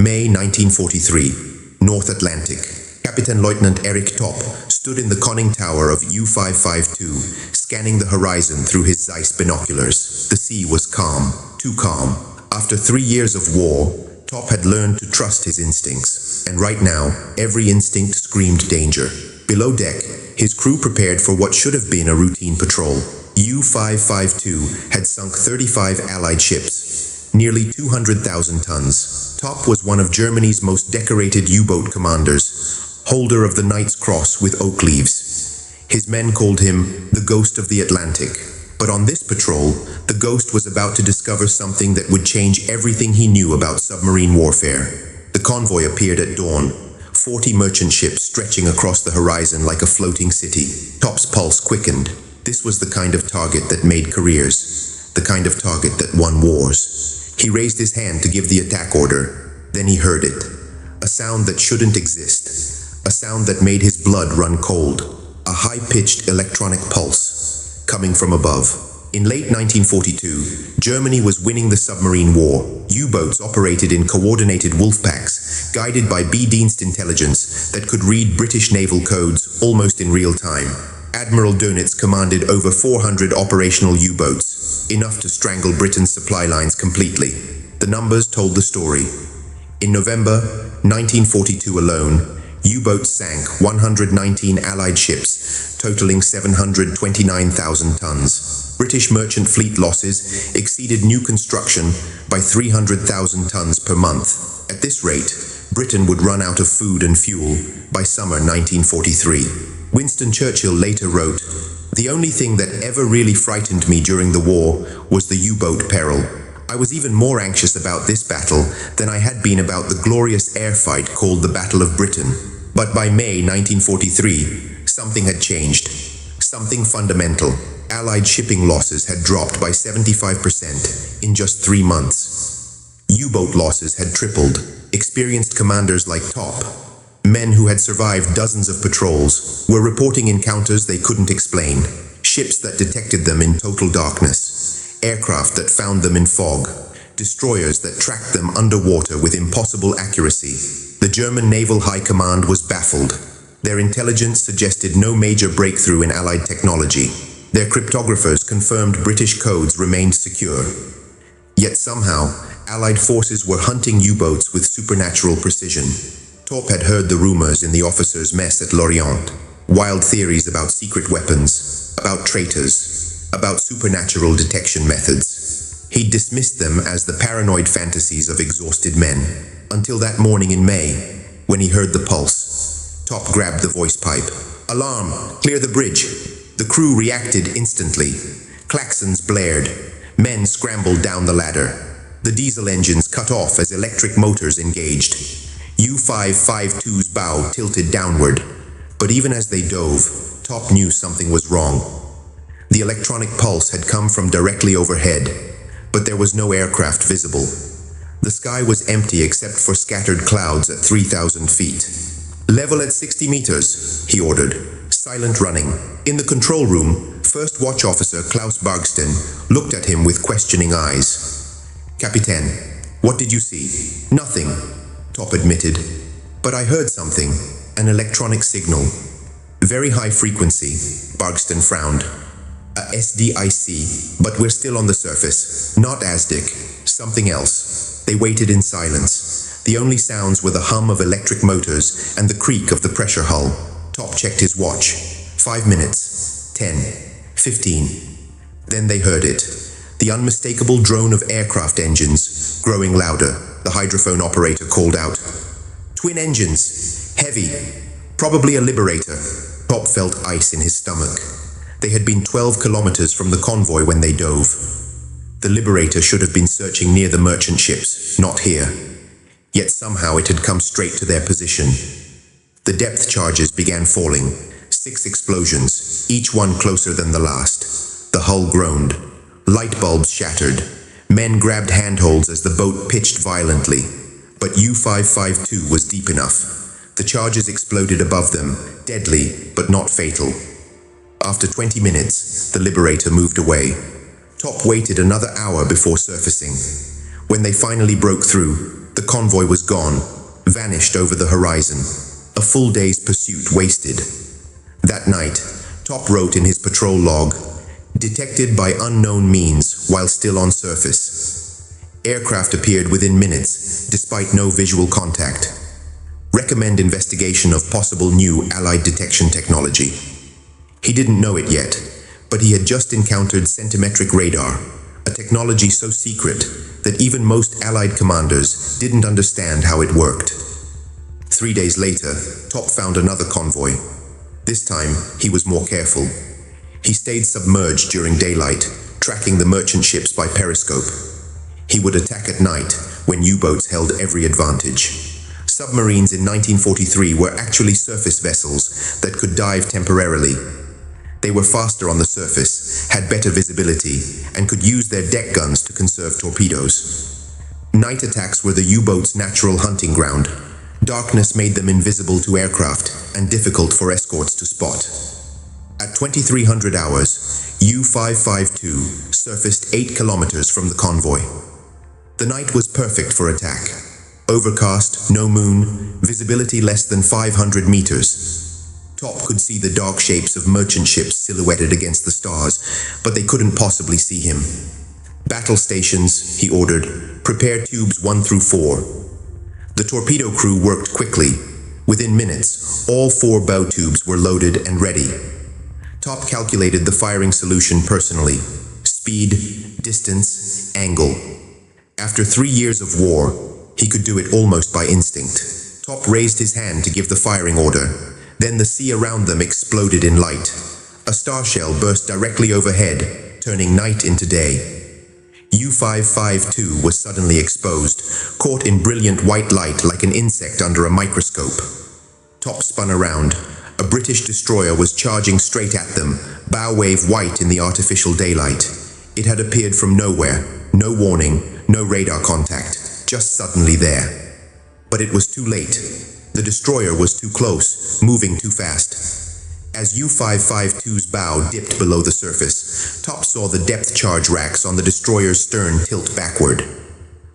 May 1943, North Atlantic. Captain Lieutenant Eric Top stood in the conning tower of U-552, scanning the horizon through his Zeiss binoculars. The sea was calm, too calm. After 3 years of war, Top had learned to trust his instincts, and right now, every instinct screamed danger. Below deck, his crew prepared for what should have been a routine patrol. U-552 had sunk 35 Allied ships, nearly 200,000 tons. Top was one of Germany's most decorated U-boat commanders, holder of the Knight's Cross with oak leaves. His men called him the Ghost of the Atlantic. But on this patrol, the Ghost was about to discover something that would change everything he knew about submarine warfare. The convoy appeared at dawn, 40 merchant ships stretching across the horizon like a floating city. Top's pulse quickened. This was the kind of target that made careers, the kind of target that won wars. He raised his hand to give the attack order. Then he heard it. A sound that shouldn't exist. A sound that made his blood run cold. A high-pitched electronic pulse, coming from above. In late 1942, Germany was winning the submarine war. U-boats operated in coordinated wolf packs, guided by B-Dienst intelligence that could read British naval codes almost in real time. Admiral Dönitz commanded over 400 operational U-boats, enough to strangle Britain's supply lines completely. The numbers told the story. In November 1942 alone, U-boats sank 119 Allied ships, totaling 729,000 tons. British merchant fleet losses exceeded new construction by 300,000 tons per month. At this rate, Britain would run out of food and fuel by summer 1943. Winston Churchill later wrote, "The only thing that ever really frightened me during the war was the U-boat peril. I was even more anxious about this battle than I had been about the glorious air fight called the Battle of Britain." But by May 1943, something had changed. Something fundamental. Allied shipping losses had dropped by 75% in just 3 months. U-boat losses had tripled. Experienced commanders like Top, men who had survived dozens of patrols, were reporting encounters they couldn't explain. Ships that detected them in total darkness. Aircraft that found them in fog. Destroyers that tracked them underwater with impossible accuracy. The German Naval High Command was baffled. Their intelligence suggested no major breakthrough in Allied technology. Their cryptographers confirmed British codes remained secure. Yet somehow, Allied forces were hunting U-boats with supernatural precision. Top had heard the rumors in the officers' mess at Lorient. Wild theories about secret weapons, about traitors, about supernatural detection methods. He dismissed them as the paranoid fantasies of exhausted men. Until that morning in May, when he heard the pulse. Top grabbed the voice pipe. "Alarm! Clear the bridge!" The crew reacted instantly. Klaxons blared. Men scrambled down the ladder. The diesel engines cut off as electric motors engaged. U-552's bow tilted downward. But even as they dove, Top knew something was wrong. The electronic pulse had come from directly overhead, but there was no aircraft visible. The sky was empty except for scattered clouds at 3,000 feet. "Level at 60 meters, he ordered. Silent running. In the control room, First Watch Officer Klaus Bargsten looked at him with questioning eyes. "Captain, what did you see?" "Nothing," Top admitted. "But I heard something, an electronic signal." "Very high frequency," Bargsten frowned. "A SDIC, but we're still on the surface. Not ASDIC, something else." They waited in silence. The only sounds were the hum of electric motors and the creak of the pressure hull. Top checked his watch. 5 minutes. 10. 15. Then they heard it. The unmistakable drone of aircraft engines, growing louder. The hydrophone operator called out. "Twin engines. Heavy. Probably a Liberator." Top felt ice in his stomach. They had been 12 kilometers from the convoy when they dove. The Liberator should have been searching near the merchant ships, not here. Yet somehow it had come straight to their position. The depth charges began falling. 6 explosions, each one closer than the last. The hull groaned. Light bulbs shattered. Men grabbed handholds as the boat pitched violently. But U-552 was deep enough. The charges exploded above them, deadly but not fatal. After 20 minutes, the Liberator moved away. Top waited another hour before surfacing. When they finally broke through, The convoy was gone, vanished over the horizon. A full day's pursuit wasted. That night, Top wrote in his patrol log, "Detected by unknown means while still on surface. Aircraft appeared within minutes, despite no visual contact. Recommend investigation of possible new Allied detection technology." He didn't know it yet, but he had just encountered centimetric radar, a technology so secret that even most Allied commanders didn't understand how it worked. 3 days later, Top found another convoy. This time, he was more careful. He stayed submerged during daylight, tracking the merchant ships by periscope. He would attack at night, when U-boats held every advantage. Submarines in 1943 were actually surface vessels that could dive temporarily. They were faster on the surface, had better visibility, and could use their deck guns to conserve torpedoes. Night attacks were the U-boats' natural hunting ground. Darkness made them invisible to aircraft and difficult for escorts to spot. At 2300 hours, U-552 surfaced 8 kilometers from the convoy. The night was perfect for attack. Overcast, no moon, visibility less than 500 meters. Top could see the dark shapes of merchant ships silhouetted against the stars, but they couldn't possibly see him. "Battle stations," he ordered. "Prepare tubes 1 through 4. The torpedo crew worked quickly. Within minutes, all 4 bow tubes were loaded and ready. Top calculated the firing solution personally. Speed, distance, angle. After 3 years of war, he could do it almost by instinct. Top raised his hand to give the firing order. Then the sea around them exploded in light. A star shell burst directly overhead, turning night into day. U-552 was suddenly exposed, caught in brilliant white light like an insect under a microscope. Top spun around. A British destroyer was charging straight at them, bow wave white in the artificial daylight. It had appeared from nowhere, no warning, no radar contact, just suddenly there. But it was too late. The destroyer was too close, moving too fast. As U-552's bow dipped below the surface, Top saw the depth charge racks on the destroyer's stern tilt backward.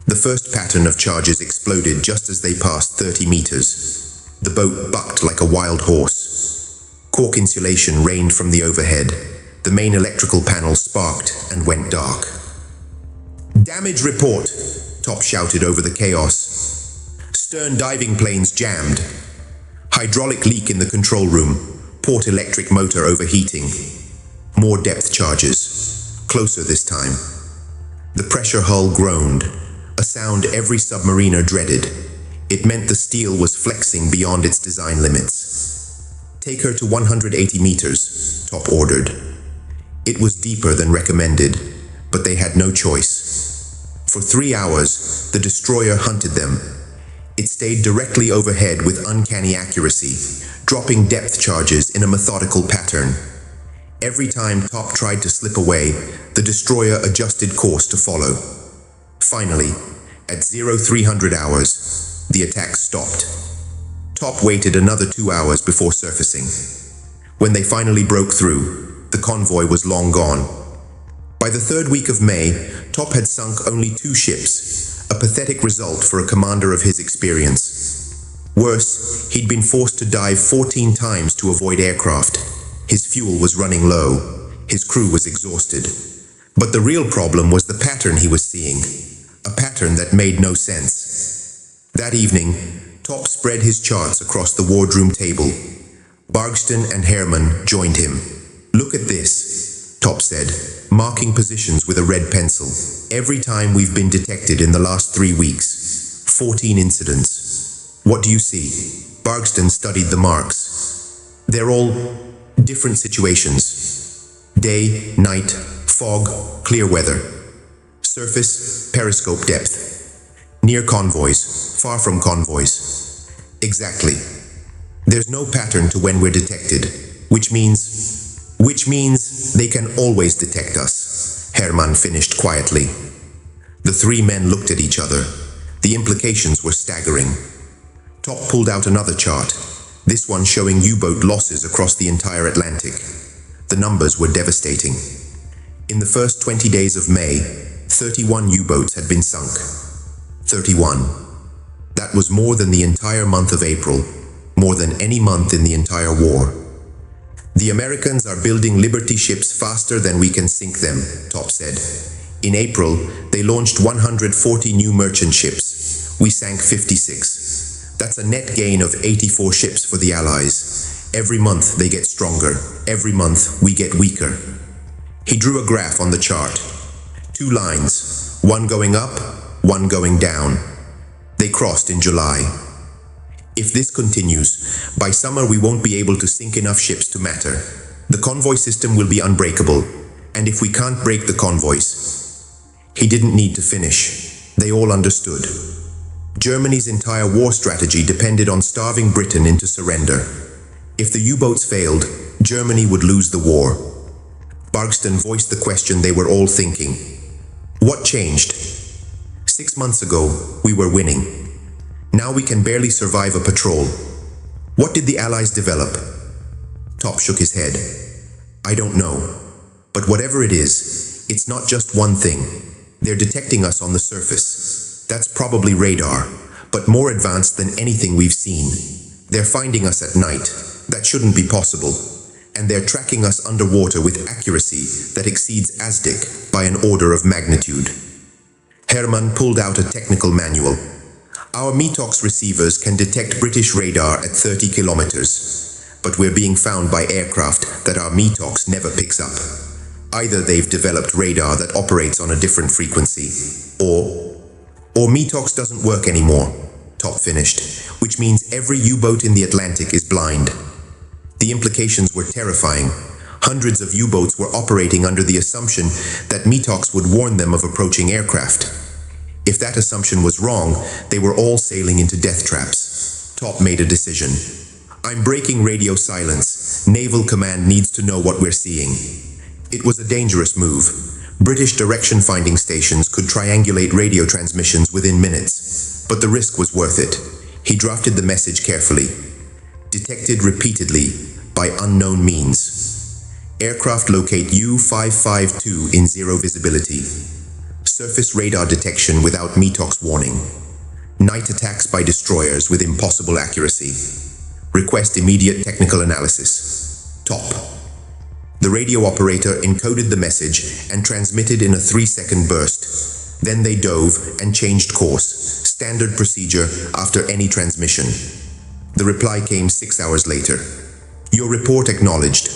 The first pattern of charges exploded just as they passed 30 meters. The boat bucked like a wild horse. Cork insulation rained from the overhead. The main electrical panel sparked and went dark. "Damage report," Top shouted over the chaos. "Stern diving planes jammed. Hydraulic leak in the control room. Port electric motor overheating. More depth charges. Closer this time." The pressure hull groaned, a sound every submariner dreaded. It meant the steel was flexing beyond its design limits. "Take her to 180 meters, Top ordered. It was deeper than recommended, but they had no choice. For 3 hours, the destroyer hunted them. It stayed directly overhead with uncanny accuracy, dropping depth charges in a methodical pattern. Every time Top tried to slip away, the destroyer adjusted course to follow. Finally, at 0300 hours, the attack stopped. Top waited another 2 hours before surfacing. When they finally broke through, the convoy was long gone. By the 3rd week of May, Top had sunk only 2 ships, a pathetic result for a commander of his experience. Worse, he'd been forced to dive 14 times to avoid aircraft. His fuel was running low. His crew was exhausted. But the real problem was the pattern he was seeing, a pattern that made no sense. That evening, Top spread his charts across the wardroom table. Bargston and Herman joined him. "Look at this," Top said, marking positions with a red pencil. "Every time we've been detected in the last 3 weeks. 14 incidents. What do you see?" Bargston studied the marks. "They're all different situations. Day, night, fog, clear weather. Surface, periscope depth. Near convoys, far from convoys. Exactly. There's no pattern to when we're detected, which means they can always detect us," Herman finished quietly. The 3 men looked at each other. The implications were staggering. Top pulled out another chart, this one showing U-boat losses across the entire Atlantic. The numbers were devastating. In the first 20 days of May, 31 U-boats had been sunk. 31. That was more than the entire month of April, more than any month in the entire war. The Americans are building Liberty ships faster than we can sink them, Top said. In April, they launched 140 new merchant ships. We sank 56. That's a net gain of 84 ships for the Allies. Every month they get stronger. Every month we get weaker. He drew a graph on the chart. 2 lines, one going up, one going down. They crossed in July. If this continues, by summer we won't be able to sink enough ships to matter. The convoy system will be unbreakable, and if we can't break the convoys... He didn't need to finish. They all understood. Germany's entire war strategy depended on starving Britain into surrender. If the U-boats failed, Germany would lose the war. Barkston voiced the question they were all thinking. What changed? 6 months ago, we were winning. Now we can barely survive a patrol. What did the Allies develop? Top shook his head. I don't know. But whatever it is, it's not just one thing. They're detecting us on the surface. That's probably radar, but more advanced than anything we've seen. They're finding us at night. That shouldn't be possible. And they're tracking us underwater with accuracy that exceeds ASDIC by an order of magnitude. Hermann pulled out a technical manual. Our METOX receivers can detect British radar at 30 kilometers, but we're being found by aircraft that our METOX never picks up. Either they've developed radar that operates on a different frequency, or METOX doesn't work anymore, Top finished, which means every U-boat in the Atlantic is blind. The implications were terrifying. Hundreds of U-boats were operating under the assumption that METOX would warn them of approaching aircraft. If that assumption was wrong, they were all sailing into death traps. Top made a decision. I'm breaking radio silence. Naval Command needs to know what we're seeing. It was a dangerous move. British direction-finding stations could triangulate radio transmissions within minutes, but the risk was worth it. He drafted the message carefully. Detected repeatedly by unknown means. Aircraft locate U-552 in zero visibility. Surface radar detection without METOX warning. Night attacks by destroyers with impossible accuracy. Request immediate technical analysis. Top. The radio operator encoded the message and transmitted in a 3-second burst. Then they dove and changed course, standard procedure after any transmission. The reply came 6 hours later. Your report acknowledged.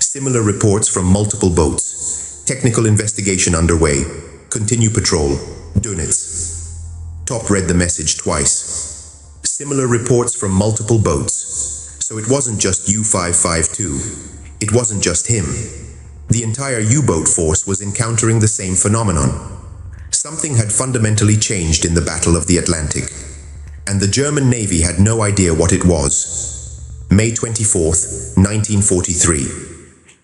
Similar reports from multiple boats. Technical investigation underway. Continue patrol. Dönitz. Top read the message twice. Similar reports from multiple boats. So it wasn't just U-552. It wasn't just him. The entire U-boat force was encountering the same phenomenon. Something had fundamentally changed in the Battle of the Atlantic, and the German Navy had no idea what it was. May 24th, 1943.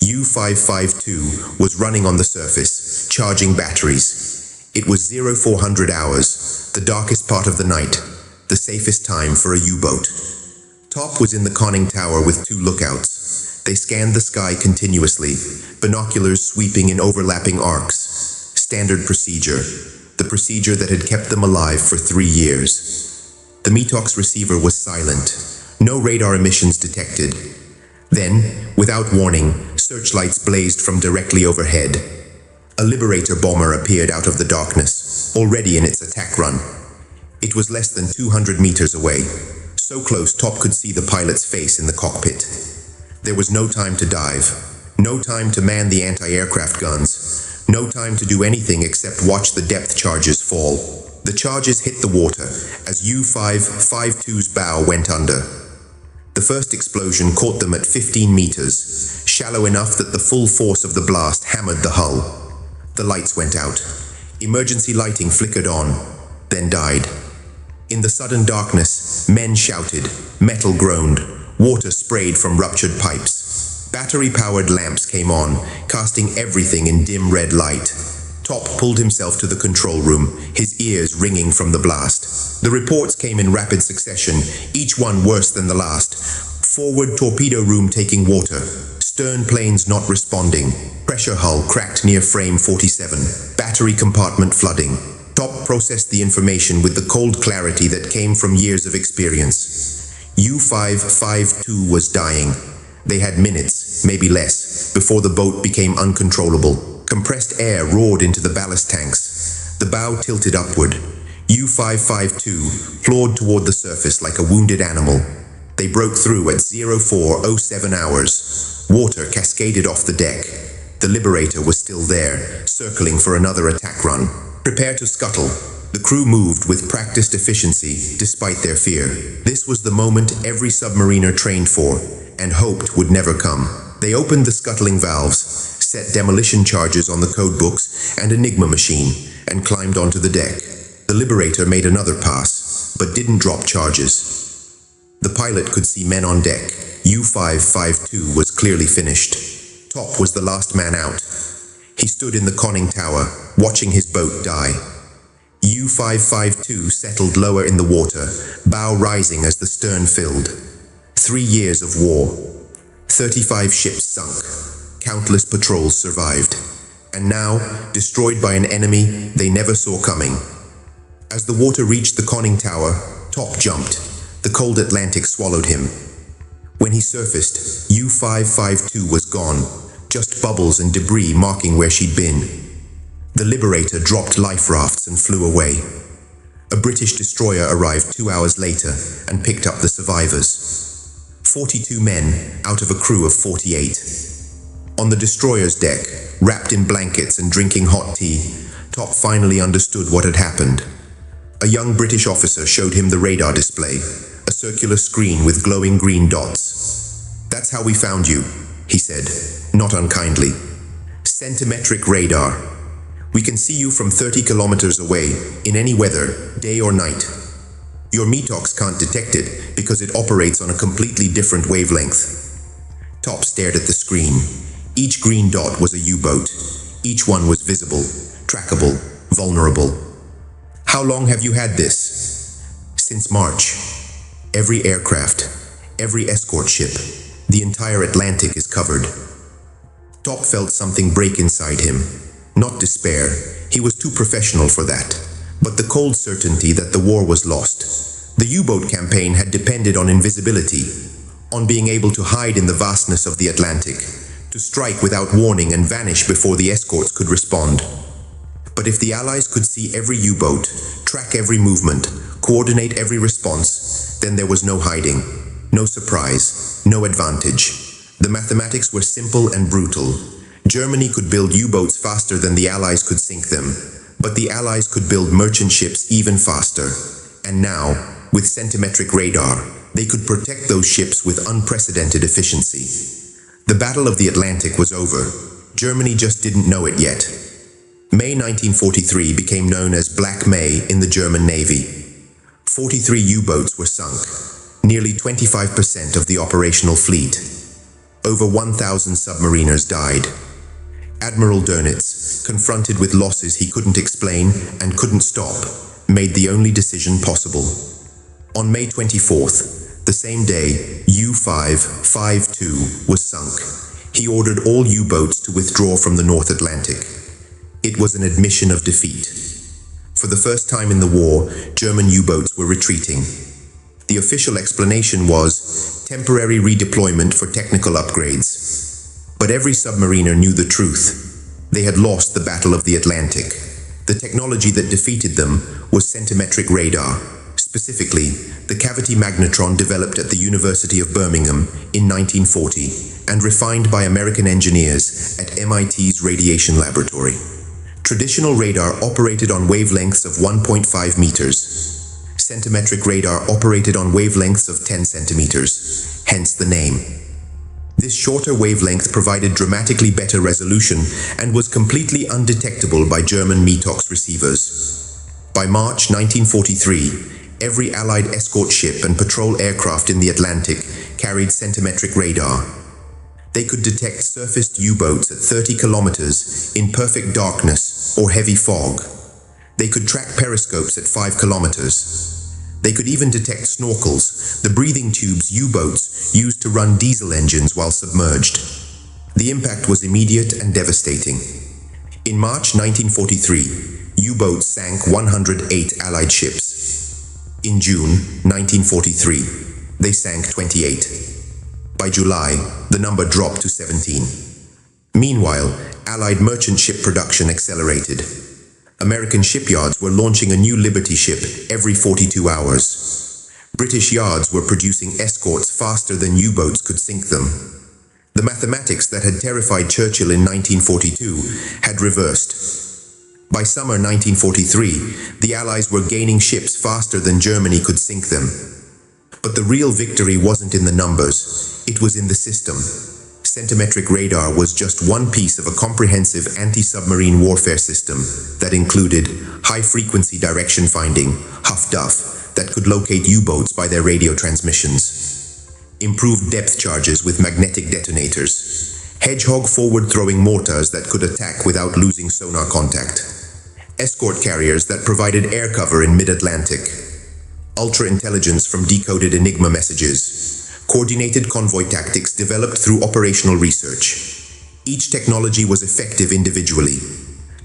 U-552 was running on the surface, charging batteries. It was 0400 hours, the darkest part of the night, the safest time for a U-boat. Top was in the conning tower with 2 lookouts. They scanned the sky continuously, binoculars sweeping in overlapping arcs. Standard procedure, the procedure that had kept them alive for 3 years. The METOX receiver was silent, no radar emissions detected. Then, without warning, searchlights blazed from directly overhead. A Liberator bomber appeared out of the darkness, already in its attack run. It was less than 200 meters away, so close Top could see the pilot's face in the cockpit. There was no time to dive, no time to man the anti-aircraft guns, no time to do anything except watch the depth charges fall. The charges hit the water as U-552's bow went under. The first explosion caught them at 15 meters, shallow enough that the full force of the blast hammered the hull. The lights went out. Emergency lighting flickered on, then died. In the sudden darkness, men shouted, metal groaned, water sprayed from ruptured pipes. Battery-powered lamps came on, casting everything in dim red light. Top pulled himself to the control room, his ears ringing from the blast. The reports came in rapid succession, each one worse than the last. Forward torpedo room taking water. Stern planes not responding. Pressure hull cracked near frame 47. Battery compartment flooding. Top processed the information with the cold clarity that came from years of experience. U-552 was dying. They had minutes, maybe less, before the boat became uncontrollable. Compressed air roared into the ballast tanks. The bow tilted upward. U-552 clawed toward the surface like a wounded animal. They broke through at 0407 hours. Water cascaded off the deck. The Liberator was still there, circling for another attack run. Prepare to scuttle. The crew moved with practiced efficiency, despite their fear. This was the moment every submariner trained for, and hoped would never come. They opened the scuttling valves, set demolition charges on the codebooks and Enigma machine, and climbed onto the deck. The Liberator made another pass, but didn't drop charges. The pilot could see men on deck. U-552 was clearly finished. Top was the last man out. He stood in the conning tower, watching his boat die. U-552 settled lower in the water, bow rising as the stern filled. 3 years of war. 35 ships sunk. Countless patrols survived. And now, destroyed by an enemy they never saw coming. As the water reached the conning tower, Top jumped. The cold Atlantic swallowed him. When he surfaced, U-552 was gone, just bubbles and debris marking where she'd been. The Liberator dropped life rafts and flew away. A British destroyer arrived 2 hours later and picked up the survivors. 42 men out of a crew of 48. On the destroyer's deck, wrapped in blankets and drinking hot tea, Top finally understood what had happened. A young British officer showed him the radar display, a circular screen with glowing green dots. "That's how we found you," he said, not unkindly. "Centimetric radar. We can see you from 30 kilometers away, in any weather, day or night. Your METOX can't detect it because it operates on a completely different wavelength." Top stared at the screen. Each green dot was a U-boat. Each one was visible, trackable, vulnerable. "How long have you had this?" "Since March. Every aircraft, every escort ship, the entire Atlantic is covered." Top felt something break inside him. Not despair, he was too professional for that, but the cold certainty that the war was lost. The U-boat campaign had depended on invisibility, on being able to hide in the vastness of the Atlantic, to strike without warning and vanish before the escorts could respond. But if the Allies could see every U-boat, track every movement, coordinate every response, then there was no hiding, no surprise, no advantage. The mathematics were simple and brutal. Germany could build U-boats faster than the Allies could sink them, but the Allies could build merchant ships even faster. And now, with centimetric radar, they could protect those ships with unprecedented efficiency. The Battle of the Atlantic was over. Germany just didn't know it yet. May 1943 became known as Black May in the German Navy. 43 U-boats were sunk, nearly 25% of the operational fleet. Over 1,000 submariners died. Admiral Dönitz, confronted with losses he couldn't explain and couldn't stop, made the only decision possible. On May 24th, the same day, U-552 was sunk. He ordered all U-boats to withdraw from the North Atlantic. It was an admission of defeat. For the first time in the war, German U-boats were retreating. The official explanation was temporary redeployment for technical upgrades. But every submariner knew the truth. They had lost the Battle of the Atlantic. The technology that defeated them was centimetric radar, specifically the cavity magnetron developed at the University of Birmingham in 1940 and refined by American engineers at MIT's Radiation Laboratory. Traditional radar operated on wavelengths of 1.5 meters. Centimetric radar operated on wavelengths of 10 centimeters, hence the name. This shorter wavelength provided dramatically better resolution and was completely undetectable by German METOX receivers. By March 1943, every Allied escort ship and patrol aircraft in the Atlantic carried centimetric radar. They could detect surfaced U-boats at 30 kilometers in perfect darkness or heavy fog. They could track periscopes at 5 kilometers. They could even detect snorkels, the breathing tubes U-boats used to run diesel engines while submerged. The impact was immediate and devastating. In March 1943, U-boats sank 108 Allied ships. In June 1943, they sank 28. By July, the number dropped to 17. Meanwhile, Allied merchant ship production accelerated. American shipyards were launching a new Liberty ship every 42 hours. British yards were producing escorts faster than U-boats could sink them. The mathematics that had terrified Churchill in 1942 had reversed. By summer 1943, the Allies were gaining ships faster than Germany could sink them. But the real victory wasn't in the numbers, it was in the system. Centimetric radar was just one piece of a comprehensive anti-submarine warfare system that included high-frequency direction finding, HUF-DUF, that could locate U-boats by their radio transmissions, improved depth charges with magnetic detonators, hedgehog forward-throwing mortars that could attack without losing sonar contact, escort carriers that provided air cover in mid-Atlantic, ultra-intelligence from decoded Enigma messages, coordinated convoy tactics developed through operational research. Each technology was effective individually.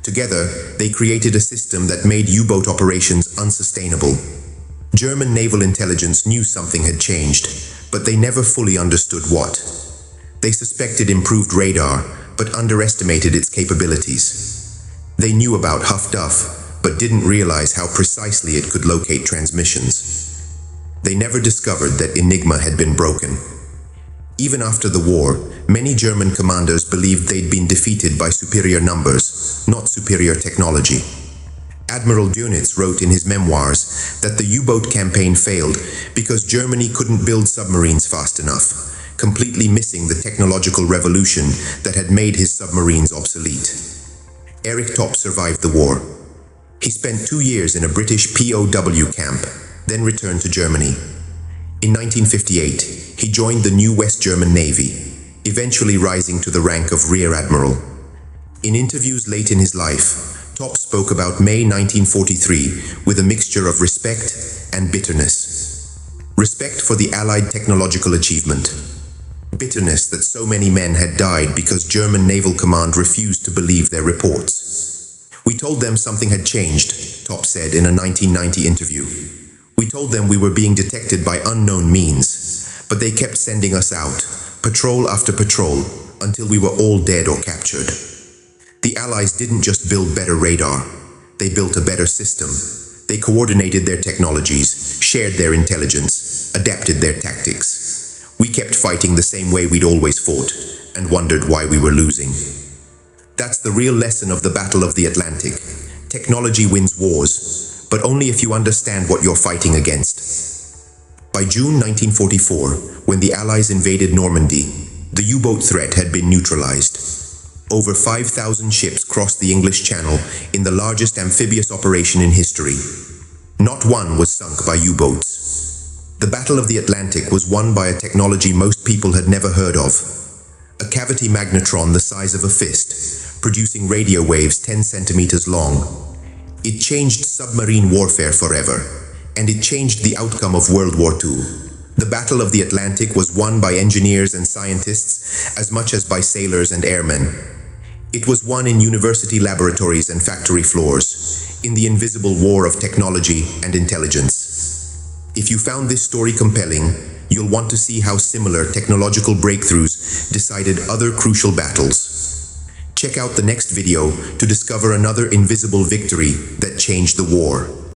Together, they created a system that made U-boat operations unsustainable. German naval intelligence knew something had changed, but they never fully understood what. They suspected improved radar, but underestimated its capabilities. They knew about HUF-DUF, but didn't realize how precisely it could locate transmissions. They never discovered that Enigma had been broken. Even after the war, many German commanders believed they'd been defeated by superior numbers, not superior technology. Admiral Dönitz wrote in his memoirs that the U-boat campaign failed because Germany couldn't build submarines fast enough, completely missing the technological revolution that had made his submarines obsolete. Eric Topp survived the war. He spent 2 years in a British POW camp, then returned to Germany. In 1958, he joined the new West German Navy, eventually rising to the rank of Rear Admiral. In interviews late in his life, Topp spoke about May 1943 with a mixture of respect and bitterness. Respect for the Allied technological achievement. Bitterness that so many men had died because German Naval Command refused to believe their reports. "We told them something had changed," Topp said in a 1990 interview. "We told them we were being detected by unknown means, but they kept sending us out, patrol after patrol, until we were all dead or captured." The Allies didn't just build better radar, they built a better system. They coordinated their technologies, shared their intelligence, adapted their tactics. We kept fighting the same way we'd always fought, and wondered why we were losing. That's the real lesson of the Battle of the Atlantic. Technology wins wars, but only if you understand what you're fighting against. By June 1944, when the Allies invaded Normandy, the U-boat threat had been neutralized. Over 5,000 ships crossed the English Channel in the largest amphibious operation in history. Not one was sunk by U-boats. The Battle of the Atlantic was won by a technology most people had never heard of. A cavity magnetron the size of a fist, producing radio waves 10 centimeters long. It changed submarine warfare forever, and it changed the outcome of World War II. The Battle of the Atlantic was won by engineers and scientists as much as by sailors and airmen. It was won in university laboratories and factory floors, in the invisible war of technology and intelligence. If you found this story compelling, you'll want to see how similar technological breakthroughs decided other crucial battles. Check out the next video to discover another invisible victory that changed the war.